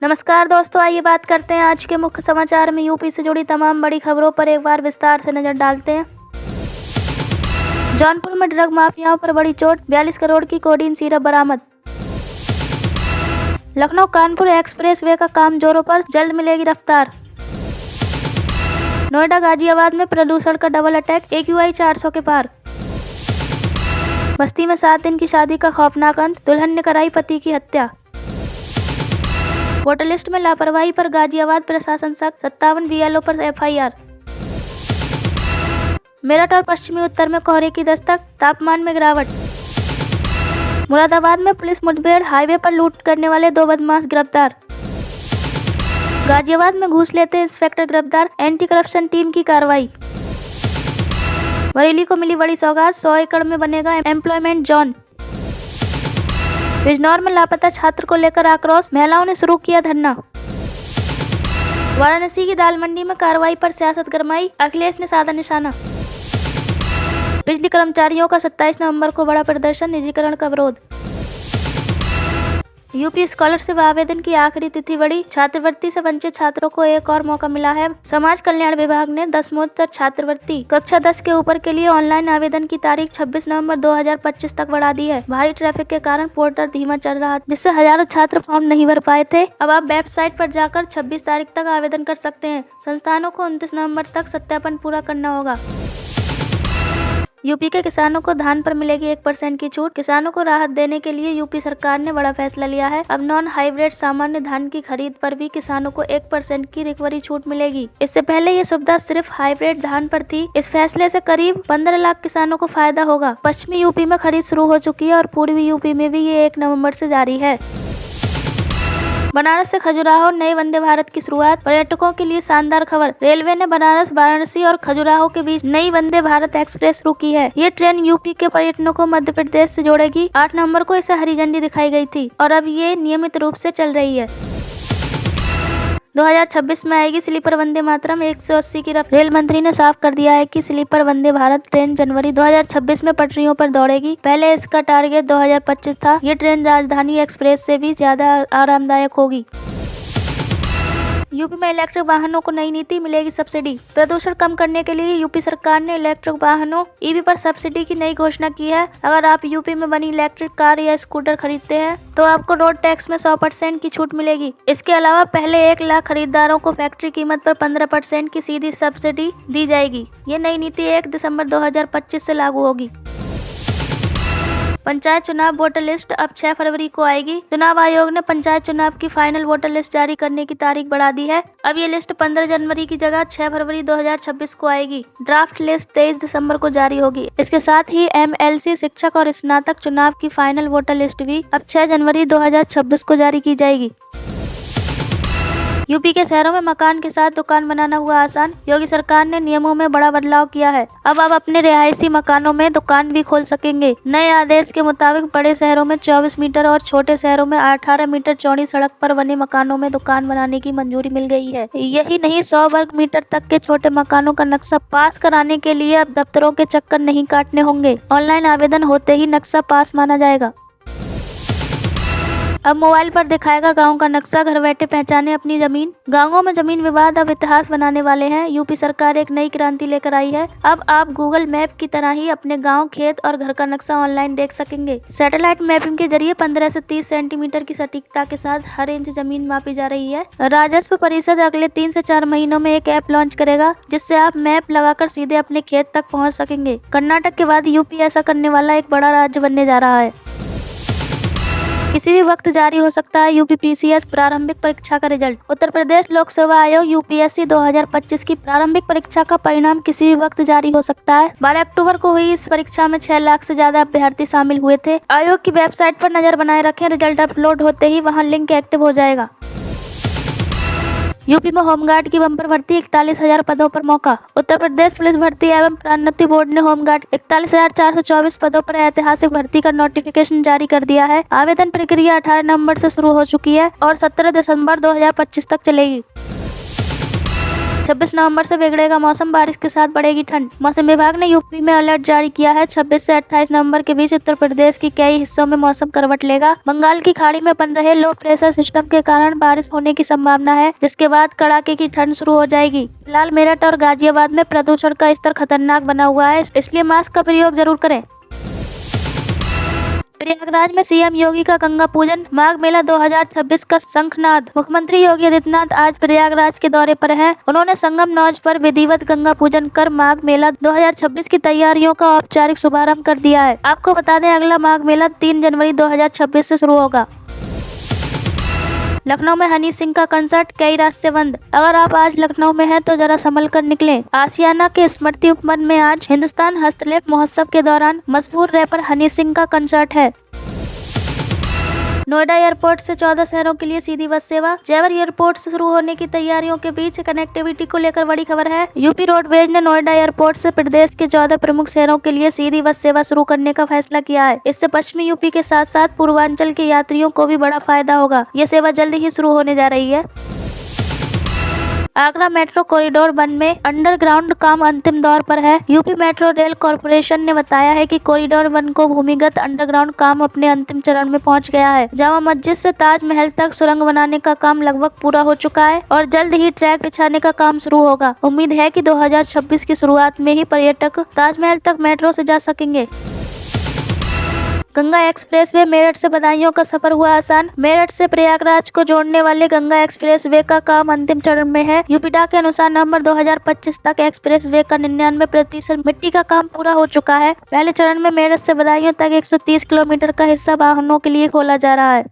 नमस्कार दोस्तों, आइए बात करते हैं आज के मुख्य समाचार में। यूपी से जुड़ी तमाम बड़ी खबरों पर एक बार विस्तार से नजर डालते हैं। जौनपुर में ड्रग माफियाओं पर बड़ी चोट, 42 करोड़ की कोडीन सिरप बरामद। लखनऊ कानपुर एक्सप्रेस वे का काम जोरों पर, जल्द मिलेगी रफ्तार। नोएडा गाजियाबाद में प्रदूषण का डबल अटैक, AQI 400 के पार। बस्ती में 7 दिन की शादी का खौफनाक अंत, दुल्हन ने कराई पति की हत्या। वोटर लिस्ट में लापरवाही पर गाजियाबाद प्रशासन सख्त, 57 BLO पर FIR। मेरठ और पश्चिमी उत्तर में कोहरे की दस्तक, तापमान में गिरावट। मुरादाबाद में पुलिस मुठभेड़, हाईवे पर लूट करने वाले 2 बदमाश गिरफ्तार। गाजियाबाद में घूस लेते इंस्पेक्टर गिरफ्तार, एंटी करप्शन टीम की कार्रवाई। बरेली को मिली बड़ी सौगात, 100 एकड़ में बनेगा एम्प्लॉयमेंट जोन। बिजनौर में लापता छात्र को लेकर आक्रोश, महिलाओं ने शुरू किया धरना। वाराणसी की दाल मंडी में कार्रवाई पर सियासत गरमाई, अखिलेश ने साधा निशाना। बिजली कर्मचारियों का 27 नवंबर को बड़ा प्रदर्शन, निजीकरण का विरोध। यूपी स्कॉलरशिप आवेदन की आखिरी तिथि बढ़ी, छात्रवृत्ति से वंचित छात्रों को एक और मौका मिला है। समाज कल्याण विभाग ने दसमोत्तर छात्रवृत्ति कक्षा 10 के ऊपर के लिए ऑनलाइन आवेदन की तारीख 26 नवंबर 2025 तक बढ़ा दी है। भारी ट्रैफिक के कारण पोर्टल धीमा चल रहा, जिससे हजारों छात्र फॉर्म नहीं भर पाए थे। अब आप वेबसाइट पर जाकर 26 तारीख तक आवेदन कर सकते हैं। संस्थानों को 29 नवम्बर तक सत्यापन पूरा करना होगा। यूपी के किसानों को धान पर मिलेगी 1% की छूट। किसानों को राहत देने के लिए यूपी सरकार ने बड़ा फैसला लिया है। अब नॉन हाइब्रिड सामान्य धान की खरीद पर भी किसानों को 1% की रिकवरी छूट मिलेगी। इससे पहले ये सुविधा सिर्फ हाइब्रिड धान पर थी। इस फैसले से करीब 15 लाख किसानों को फायदा होगा। पश्चिमी यूपी में खरीद शुरू हो चुकी है और पूर्वी यूपी में भी ये 1 नवम्बर से जारी है। बनारस से खजुराहो नए वंदे भारत की शुरुआत, पर्यटकों के लिए शानदार खबर। रेलवे ने बनारस, वाराणसी और खजुराहो के बीच नई वंदे भारत एक्सप्रेस शुरू की है। ये ट्रेन यूपी के पर्यटकों को मध्य प्रदेश से जोड़ेगी। 8 नवंबर को इसे हरी झंडी दिखाई गई थी और अब ये नियमित रूप से चल रही है। 2026 में आएगी स्लीपर वंदे मातरम 180 की रफ्तार। रेल मंत्री ने साफ कर दिया है कि स्लीपर वंदे भारत ट्रेन जनवरी 2026 में पटरियों पर दौड़ेगी। पहले इसका टारगेट 2025 था। ये ट्रेन राजधानी एक्सप्रेस से भी ज्यादा आरामदायक होगी। यूपी में इलेक्ट्रिक वाहनों को नई नीति, मिलेगी सब्सिडी। प्रदूषण कम करने के लिए यूपी सरकार ने इलेक्ट्रिक वाहनों EV पर सब्सिडी की नई घोषणा की है। अगर आप यूपी में बनी इलेक्ट्रिक कार या स्कूटर खरीदते हैं तो आपको रोड टैक्स में 100% की छूट मिलेगी। इसके अलावा पहले 1 लाख खरीदारों को फैक्ट्री कीमत पर 15% की सीधी सब्सिडी दी जाएगी। ये नई नीति 1 दिसंबर 2025 से लागू होगी। पंचायत चुनाव वोटर लिस्ट अब 6 फरवरी को आएगी। चुनाव आयोग ने पंचायत चुनाव की फाइनल वोटर लिस्ट जारी करने की तारीख बढ़ा दी है। अब ये लिस्ट 15 जनवरी की जगह 6 फरवरी 2026 को आएगी। ड्राफ्ट लिस्ट 23 दिसंबर को जारी होगी। इसके साथ ही MLC, शिक्षक और स्नातक चुनाव की फाइनल वोटर लिस्ट भी अब 6 जनवरी 2026 को जारी की जाएगी। यूपी के शहरों में मकान के साथ दुकान बनाना हुआ आसान। योगी सरकार ने नियमों में बड़ा बदलाव किया है। अब आप अपने रिहायशी मकानों में दुकान भी खोल सकेंगे। नए आदेश के मुताबिक बड़े शहरों में 24 मीटर और छोटे शहरों में 18 मीटर चौड़ी सड़क पर बने मकानों में दुकान बनाने की मंजूरी मिल गई है। यही नहीं, 100 वर्ग मीटर तक के छोटे मकानों का नक्शा पास कराने के लिए अब दफ्तरों के चक्कर नहीं काटने होंगे। ऑनलाइन आवेदन होते ही नक्शा पास माना जाएगा। अब मोबाइल पर दिखाएगा गांव का नक्शा, घर बैठे पहचाने अपनी जमीन। गांवों में जमीन विवाद अब इतिहास बनाने वाले हैं। यूपी सरकार एक नई क्रांति लेकर आई है। अब आप गूगल मैप की तरह ही अपने गांव, खेत और घर का नक्शा ऑनलाइन देख सकेंगे। सैटेलाइट मैपिंग के जरिए 15 से 30 सेंटीमीटर की सटीकता के साथ हर इंच जमीन मापी जा रही है। राजस्व परिषद अगले 3 से 4 महीनों में एक ऐप लॉन्च करेगा, जिससे आप मैप लगाकर सीधे अपने खेत तक पहुँच सकेंगे। कर्नाटक के बाद यूपी ऐसा करने वाला एक बड़ा राज्य बनने जा रहा है। किसी भी वक्त जारी हो सकता है UPPCS प्रारंभिक परीक्षा का रिजल्ट। उत्तर प्रदेश लोक सेवा आयोग UPSC 2025 की प्रारंभिक परीक्षा का परिणाम किसी भी वक्त जारी हो सकता है। 12 अक्टूबर को हुई इस परीक्षा में 6 लाख से ज्यादा अभ्यर्थी शामिल हुए थे। आयोग की वेबसाइट पर नजर बनाए रखें। रिजल्ट अपलोड होते ही वहां लिंक एक्टिव हो जाएगा। यूपी में होमगार्ड की बम्पर भर्ती, 41,000 पदों पर मौका। उत्तर प्रदेश पुलिस भर्ती एवं प्रोन्नति बोर्ड ने होमगार्ड 41,424 पदों पर ऐतिहासिक भर्ती का नोटिफिकेशन जारी कर दिया है। आवेदन प्रक्रिया 18 नवंबर से शुरू हो चुकी है और 17 दिसंबर 2025 तक चलेगी। 26 नवंबर से बिगड़ेगा मौसम, बारिश के साथ बढ़ेगी ठंड। मौसम विभाग ने यूपी में अलर्ट जारी किया है। 26 से 28 नवंबर के बीच उत्तर प्रदेश की कई हिस्सों में मौसम करवट लेगा। बंगाल की खाड़ी में बन रहे लो प्रेशर सिस्टम के कारण बारिश होने की संभावना है, जिसके बाद कड़ाके की ठंड शुरू हो जाएगी। फिलहाल मेरठ और गाजियाबाद में प्रदूषण का स्तर खतरनाक बना हुआ है, इसलिए मास्क का प्रयोग जरूर करें। प्रयागराज में सीएम योगी का गंगा पूजन, माघ मेला 2026 का शंखनाद। मुख्यमंत्री योगी आदित्यनाथ आज प्रयागराज के दौरे पर हैं। उन्होंने संगम लॉज पर विधिवत गंगा पूजन कर माघ मेला 2026 की तैयारियों का औपचारिक शुभारंभ कर दिया है। आपको बता दें, अगला माघ मेला 3 जनवरी 2026 से शुरू होगा। लखनऊ में हनी सिंह का कंसर्ट, कई रास्ते बंद। अगर आप आज लखनऊ में हैं तो जरा संभल कर निकलें। आशियाना के स्मृति उपवन में आज हिंदुस्तान हस्तलेख महोत्सव के दौरान मशहूर रैपर हनी सिंह का कंसर्ट है। नोएडा एयरपोर्ट से 14 शहरों के लिए सीधी बस सेवा। जेवर एयरपोर्ट से शुरू होने की तैयारियों के बीच कनेक्टिविटी को लेकर बड़ी खबर है। यूपी रोडवेज ने नोएडा एयरपोर्ट से प्रदेश के 14 प्रमुख शहरों के लिए सीधी बस सेवा शुरू करने का फैसला किया है। इससे पश्चिमी यूपी के साथ साथ पूर्वांचल के यात्रियों को भी बड़ा फायदा होगा। ये सेवा जल्द ही शुरू होने जा रही है। आगरा मेट्रो कॉरिडोर 1 में अंडरग्राउंड काम अंतिम दौर पर है। यूपी मेट्रो रेल कॉरपोरेशन ने बताया है कि कॉरिडोर 1 को भूमिगत अंडरग्राउंड काम अपने अंतिम चरण में पहुंच गया है। जामा मस्जिद से ताजमहल तक सुरंग बनाने का काम लगभग पूरा हो चुका है और जल्द ही ट्रैक बिछाने का काम शुरू होगा। उम्मीद है कि 2026 की शुरुआत में ही पर्यटक ताजमहल तक मेट्रो से जा सकेंगे। गंगा एक्सप्रेस वे, मेरठ से बदायूं का सफर हुआ आसान। मेरठ से प्रयागराज को जोड़ने वाले गंगा एक्सप्रेस वे का काम अंतिम चरण में है। यूपीडा के अनुसार नवंबर 2025 तक एक्सप्रेस वे का 99% मिट्टी का काम पूरा हो चुका है। पहले चरण में मेरठ से बदायूं तक 130 किलोमीटर का हिस्सा वाहनों के लिए खोला जा रहा है।